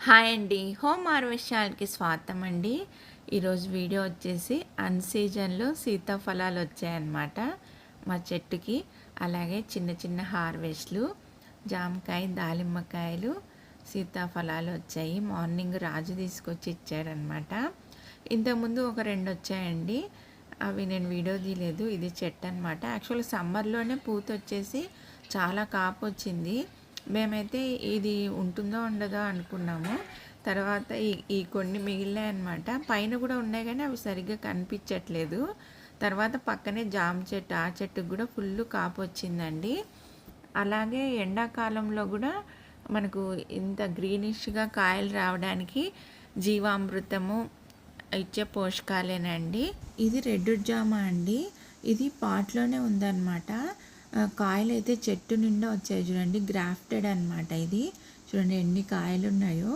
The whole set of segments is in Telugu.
హాయ్ అండి. హోమ్ హార్వెస్ట్ ఛానల్‌కి స్వాగతం అండి. ఈరోజు వీడియో వచ్చేసి అన్ సీజన్‌లో సీతాఫలాలు వచ్చాయన్నమాట మా చెట్టుకి. అలాగే చిన్న చిన్న హార్వెస్ట్‌లు జామకాయ, దానిమ్మకాయలు, సీతాఫలాలు వచ్చాయి. మార్నింగ్ రాజు తీసుకొచ్చి ఇచ్చాడనమాట. ఇంతకుముందు ఒక 2 వచ్చాయండి. అవి నేను వీడియో తీయలేదు. ఇది చెట్టు అనమాట. యాక్చువల్‌గా సమ్మర్‌లోనే పూత వచ్చేసి చాలా కాపు వచ్చింది. మేమైతే ఇది ఉంటుందో ఉండదో అనుకున్నాము. తర్వాత ఈ కొన్ని మిగిలినాయి అనమాట. పైన కూడా ఉన్నాయి కానీ అవి సరిగ్గా కనిపించట్లేదు. తర్వాత పక్కనే జామ చెట్టు, ఆ చెట్టుకు కూడా ఫుల్ కాపు వచ్చిందండి. అలాగే ఎండాకాలంలో కూడా మనకు ఇంత గ్రీనిష్గా కాయలు రావడానికి జీవామృతము ఇచ్చే పోషకాలేనండి. ఇది రెడ్ జామ అండి. ఇది పాట్లోనే ఉందన్నమాట. కాయలు అయితే చెట్టు నిండా వచ్చాయి చూడండి. గ్రాఫ్టెడ్ అనమాట. ఇది చూడండి ఎన్ని కాయలు ఉన్నాయో.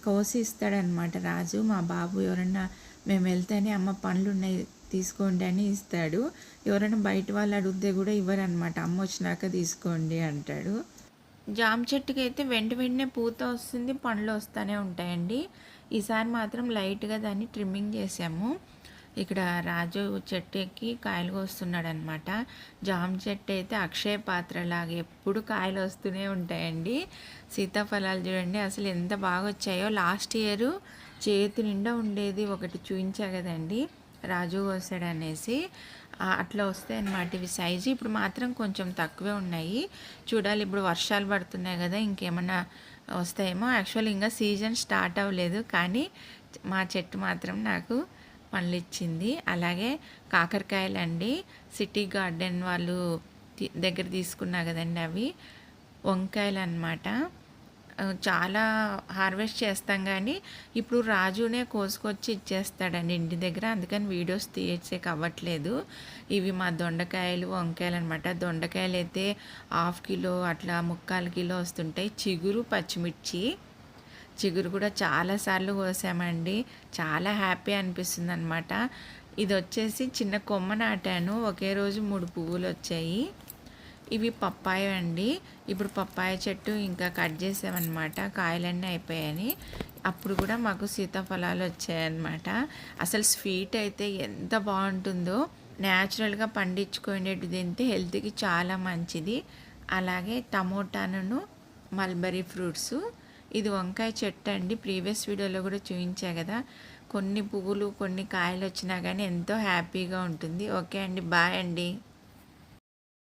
కోసి ఇస్తాడనమాట రాజు. మా బాబు ఎవరన్నా మేము వెళ్తేనే అమ్మ పండ్లు ఉన్నాయి తీసుకోండి అని ఇస్తాడు. ఎవరైనా బయట వాళ్ళు అడిగితే కూడా ఇవ్వరనమాట. అమ్మ వచ్చినాక తీసుకోండి అంటాడు. జామ చెట్టుకి అయితే వెంటనే పూత వస్తుంది, పండ్లు వస్తూనే ఉంటాయండి. ఈసారి మాత్రం లైట్గా దాన్ని ట్రిమ్మింగ్ చేసాము. ఇక్కడ రాజు చెట్టు ఎక్కి కాయలు కోస్తున్నాడు అనమాట. జామ చెట్టు అయితే అక్షయ పాత్ర లాగా ఎప్పుడు కాయలు వస్తూనే ఉంటాయండి. సీతాఫలాలు చూడండి అసలు ఎంత బాగా వచ్చాయో. లాస్ట్ ఇయర్ చేతి నిండా ఉండేది, ఒకటి చూపించా కదండి రాజు కోసాడు అనేసి. అట్లా వస్తాయి అన్నమాట ఇవి సైజు. ఇప్పుడు మాత్రం కొంచెం తక్కువే ఉన్నాయి. చూడాలి, ఇప్పుడు వర్షాలు పడుతున్నాయి కదా, ఇంకేమన్నా వస్తాయేమో. యాక్చువల్ ఇంకా సీజన్ స్టార్ట్ అవ్వలేదు కానీ మా చెట్టు మాత్రం నాకు పండ్లు ఇచ్చింది. అలాగే కాకరకాయలు అండి, సిటీ గార్డెన్ వాళ్ళు దగ్గర తీసుకున్నా కదండి, అవి వంకాయలు అన్నమాట. చాలా హార్వెస్ట్ చేస్తాం కానీ ఇప్పుడు రాజునే కోసుకొచ్చి ఇచ్చేస్తాడండి ఇంటి దగ్గర. అందుకని వీడియోస్ తీసేకి అవ్వట్లేదు. ఇవి మా దొండకాయలు, వంకాయలు అనమాట. దొండకాయలు అయితే 1/2 కిలో అట్లా 3/4 కిలో వస్తుంటాయి. చిగురు, పచ్చిమిర్చి. చిగురు కూడా చాలాసార్లు కోసామండి. చాలా హ్యాపీ అనిపిస్తుంది అనమాట. ఇది వచ్చేసి చిన్న కొమ్మ నాటాను, ఒకే రోజు 3 పువ్వులు వచ్చాయి. ఇవి పప్పాయ అండి. ఇప్పుడు పప్పాయ చెట్టు ఇంకా కట్ చేసామన్నమాట, కాయలన్నీ అయిపోయాయని. అప్పుడు కూడా మాకు సీతాఫలాలు వచ్చాయన్నమాట. అసలు స్వీట్ అయితే ఎంత బాగుంటుందో. న్యాచురల్గా పండించుకునేది తింటే హెల్త్కి చాలా మంచిది. అలాగే టమోటాను, మల్బరీ ఫ్రూట్స్. ఇది వంకాయ చెట్టు అండి. ప్రీవియస్ వీడియోలో కూడా చూపించా కదా. కొన్ని పువ్వులు కొన్ని కాయలు వచ్చినా కానీ ఎంతో హ్యాపీగా ఉంటుంది. ఓకే అండి, బాయ్ అండి.